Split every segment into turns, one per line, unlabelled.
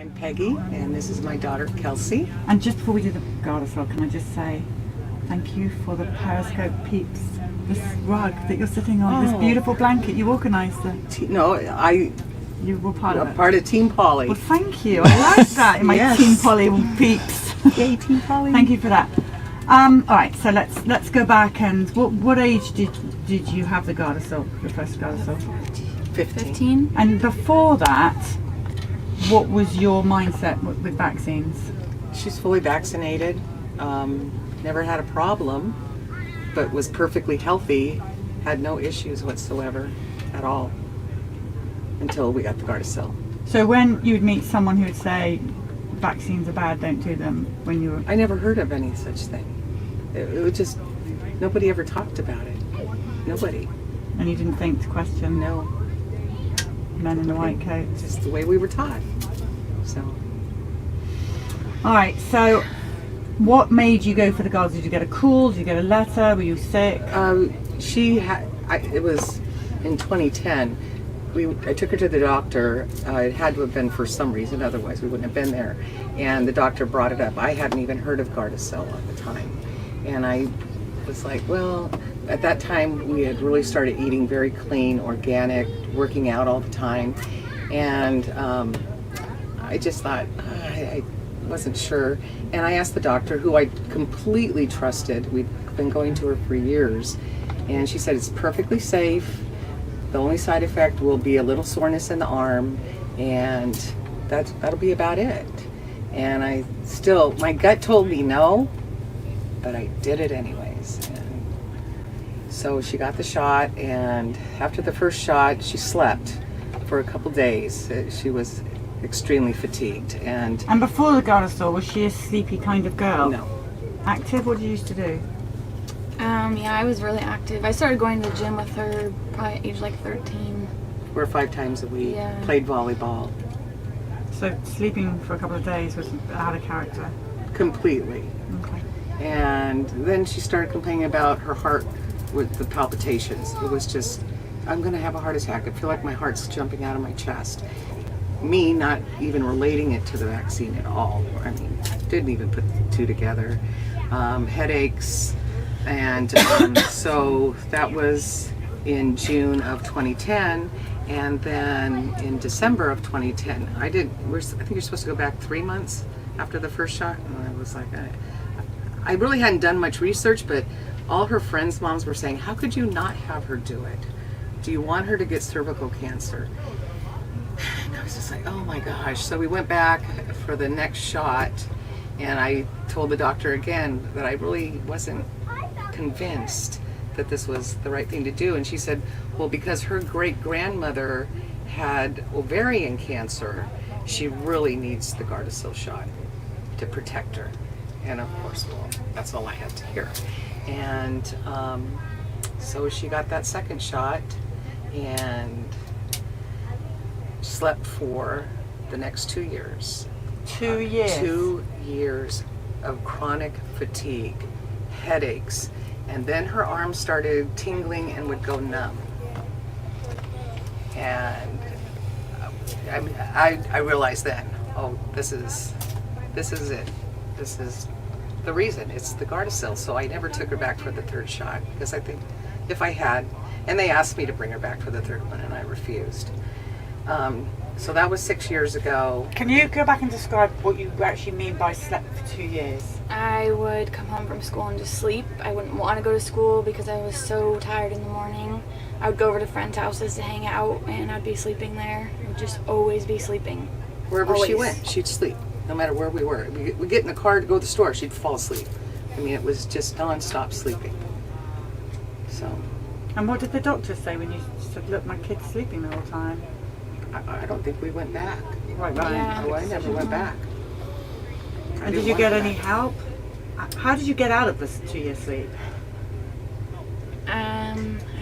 I'm Peggy, and this is my daughter, Kelsey.
And just before we do the Gardasil, can I just say thank you for the Periscope peeps. This rug that you're sitting on, this beautiful blanket, you organised it.
You
were part of it.
Part of Team Polly.
Well, thank you. I like that in my
Yes.
Team Polly peeps.
Yay, Team Polly.
Thank you for that. All right, so let's go back and what age did you have the Gardasil, the first Gardasil?
15.
And before that, what was your mindset with vaccines?
She's fully vaccinated, never had a problem, but was perfectly healthy, had no issues whatsoever at all until we got the Gardasil.
So when you'd meet someone who would say vaccines are bad, don't do them, when you were...
I never heard of any such thing. It was just, nobody ever talked about it. Nobody.
And you didn't think to question?
No.
Men in the white coats.
Just the way we were taught. So.
All right. So, what made you go for the Gardasil? Did you get a call? Did you get a letter? Were you sick?
It was in 2010. I took her to the doctor. It had to have been for some reason, otherwise we wouldn't have been there. And the doctor brought it up. I hadn't even heard of Gardasil at the time, and I was like, well. At that time, we had really started eating very clean, organic, working out all the time, and I just thought, I wasn't sure. And I asked the doctor, who I completely trusted, we'd been going to her for years, and she said it's perfectly safe. The only side effect will be a little soreness in the arm, and that'll be about it. And my gut told me no, but I did it anyways. So she got the shot, and after the first shot, she slept for a couple days. She was extremely fatigued. And
before the Gardasil, was she a sleepy kind of girl?
No.
Active? What did you used to do?
Yeah, I was really active. I started going to the gym with her probably age like 13.
4 or 5 times a week.
Yeah.
Played volleyball.
So sleeping for a couple of days was out of character?
Completely.
Okay.
And then she started complaining about her heart with the palpitations. It was just, I'm going to have a heart attack. I feel like my heart's jumping out of my chest. Me not even relating it to the vaccine at all. I mean, didn't even put the two together. Headaches. And so that was in June of 2010. And then in December of 2010, I think you're supposed to go back 3 months after the first shot. And I was like, I really hadn't done much research, but all her friends' moms were saying, how could you not have her do it? Do you want her to get cervical cancer? And I was just like, oh my gosh. So we went back for the next shot, and I told the doctor again that I really wasn't convinced that this was the right thing to do. And she said, well, because her great-grandmother had ovarian cancer, she really needs the Gardasil shot to protect her. And of course, well, that's all I had to hear. And so she got that second shot and slept for the next 2 years.
2 years?
2 years of chronic fatigue, headaches, and then her arms started tingling and would go numb. And I realized then, oh, this is it. This is the reason. It's the Gardasil. So I never took her back for the third shot, because I think if I had, and they asked me to bring her back for the third one, and I refused. So that was 6 years ago.
Can you go back and describe what you actually mean by slept for 2 years?
I would come home from school and just sleep. I wouldn't want to go to school because I was so tired in the morning. I would go over to friends' houses to hang out, and I'd be sleeping there. I would just always be sleeping.
Wherever
always.
she went, she'd sleep, no matter where we were. We get in the car to go to the store, she'd fall asleep. I mean, it was just non-stop sleeping. So.
And what did the doctor say when you said, look, my kid's sleeping the whole time?
I don't think we went back.
Right.
Yeah.
Oh, I never went back.
And did you get any help? How did you get out of this 2 year sleep?
I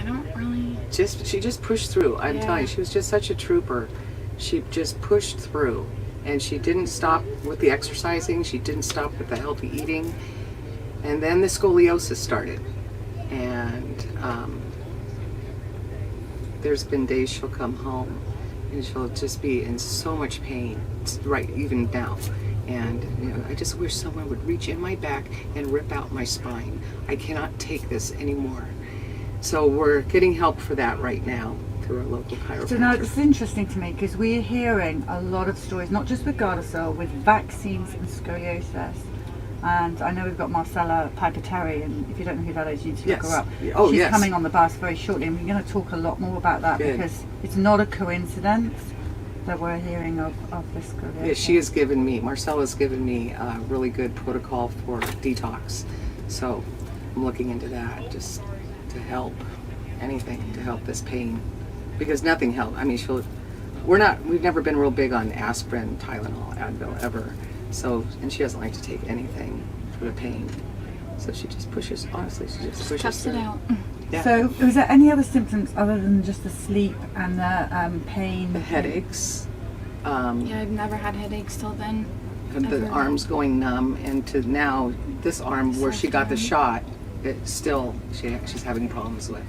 don't really...
She just pushed through. I'm telling you, she was just such a trooper. She just pushed through. And she didn't stop with the exercising. She didn't stop with the healthy eating. And then the scoliosis started. And there's been days she'll come home and she'll just be in so much pain, right, even now. And I just wish someone would reach in my back and rip out my spine. I cannot take this anymore. So we're getting help for that right now through our local chiropractor.
So now it's interesting to me because we're hearing a lot of stories, not just with Gardasil, with vaccines and scoliosis. And I know we've got Marcella Piper Terry, and if you don't know who that is, you need to look her up.
Oh,
She's
yes.
coming on the bus very shortly, and we're going to talk a lot more about that.
Good.
Because it's not a coincidence that we're hearing of this scoliosis.
Yeah, she has given me, Marcella's given me a really good protocol for detox. So I'm looking into that just to help, anything to help this pain. Because nothing helps. I mean, we've never been real big on aspirin, Tylenol, Advil ever. So, and she doesn't like to take anything for the pain. So she just pushes, honestly, she just pushes
Cuts it
through.
out.
Yeah.
So was there any other symptoms other than just the sleep and the pain?
The headaches,
Yeah, I've never had headaches till then.
and the
Ever.
arms going numb, and to now this arm where she got the shot, it's still she's having problems with.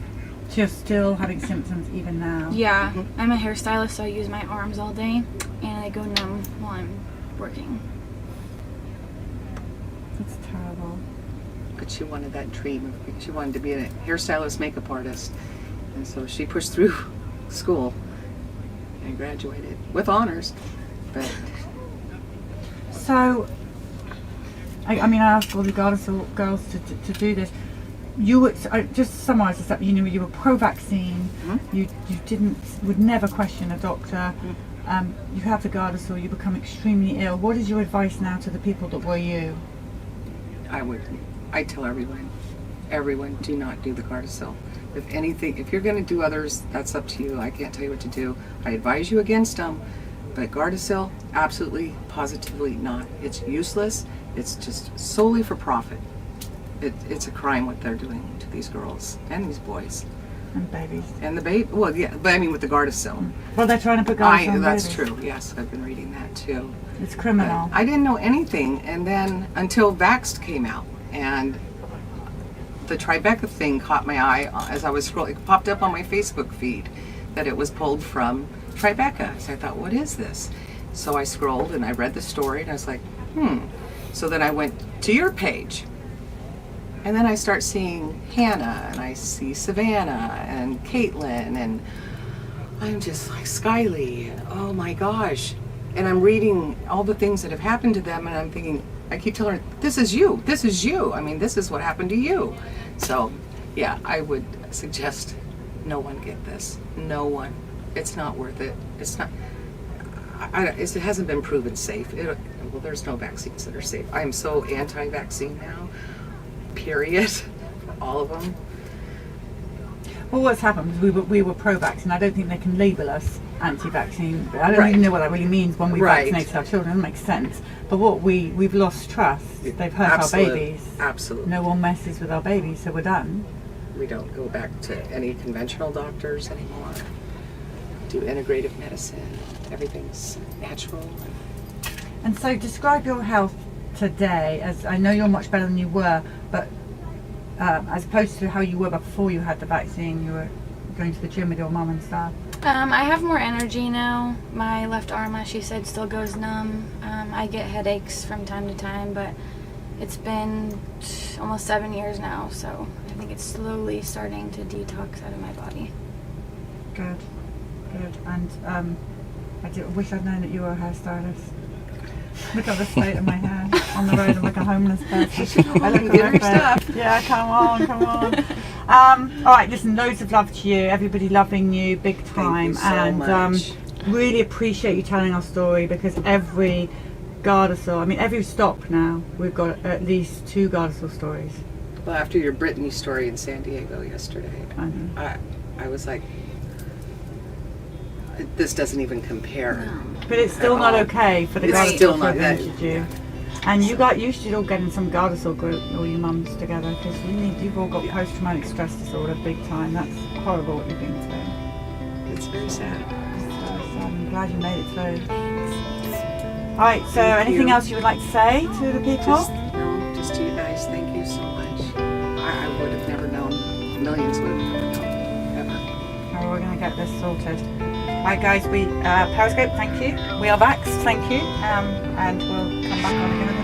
You're still having symptoms even now?
Yeah, I'm a hairstylist, so I use my arms all day, and I go numb while I'm working.
It's terrible.
But she wanted that dream. She wanted to be a hairstylist, makeup artist, and so she pushed through school and graduated with honors. But
So, I mean, I asked all the Gardasil girls to do this. You were, just to summarise this up, you were pro-vaccine. You would never question a doctor. You have the Gardasil, you become extremely ill. What is your advice now to the people that were you?
I tell everyone, do not do the Gardasil. If anything, if you're going to do others, that's up to you. I can't tell you what to do. I advise you against them, but Gardasil, absolutely, positively not. It's useless. It's just solely for profit. It's a crime what they're doing to these girls and these boys.
And babies.
And the baby, well, yeah, but I mean with the Gardasil.
Well, they're trying to put Gardasil on
That's
babies.
true, yes, I've been reading that too.
It's criminal.
I didn't know anything, and then until Vaxxed came out, and the Tribeca thing caught my eye as I was scrolling. It popped up on my Facebook feed that it was pulled from Tribeca. So I thought, what is this? So I scrolled and I read the story, and I was like, So then I went to your page, and then I start seeing Hannah, and I see Savannah and Caitlin, and I'm just like, Skylee, oh my gosh. And I'm reading all the things that have happened to them, and I'm thinking, I keep telling her, this is you, this is you. I mean, this is what happened to you. So, yeah, I would suggest no one get this. No one. It's not worth it. It's not, it hasn't been proven safe. Well, there's no vaccines that are safe. I am so anti-vaccine now, period, for all of them.
Well, what's happened is we were pro-vaccine. I don't think they can label us anti-vaccine. I don't even know what that really means when we vaccinate our children. It doesn't make sense. But what we've lost trust. They've hurt our babies.
Absolutely.
No one messes with our babies, so we're done.
We don't go back to any conventional doctors anymore. Do integrative medicine. Everything's natural.
And so describe your health today, as I know you're much better than you were, but as opposed to how you were before you had the vaccine, you were going to the gym with your mum and stuff.
I have more energy now. My left arm, as she said, still goes numb. I get headaches from time to time, but it's been almost 7 years now, so I think it's slowly starting to detox out of my body.
Good. And I wish I'd known that you were a hairstylist. Look at the state of my hair on the road. I'm like a homeless person. I look
Get her
horrific.
stuff.
Yeah, come on. All right, listen, loads of love to you. Everybody loving you big time.
Thank you so much.
Really appreciate you telling our story, because every Gardasil, I mean, every stop now, we've got at least 2 Gardasil stories.
Well, after your Brittany story in San Diego yesterday,
I know.
I was like, this doesn't even compare.
But it's still not okay for the
It's
Gardasil
still
to
not
have
that-
injured you. And you should all get in some Gardasil group, all you mums together, because you've all got post-traumatic stress disorder big time. That's horrible what you've been through.
It's very sad.
So I'm glad you made it through. All right, so
Thank
anything
you.
else you would like to say to the people?
Just to you guys, thank you so much. I would have never known. Millions would have never known. Ever.
Oh, we're going to get this sorted. Right, guys, we Periscope, thank you. We are vaxxed, thank you. And we'll come back on again.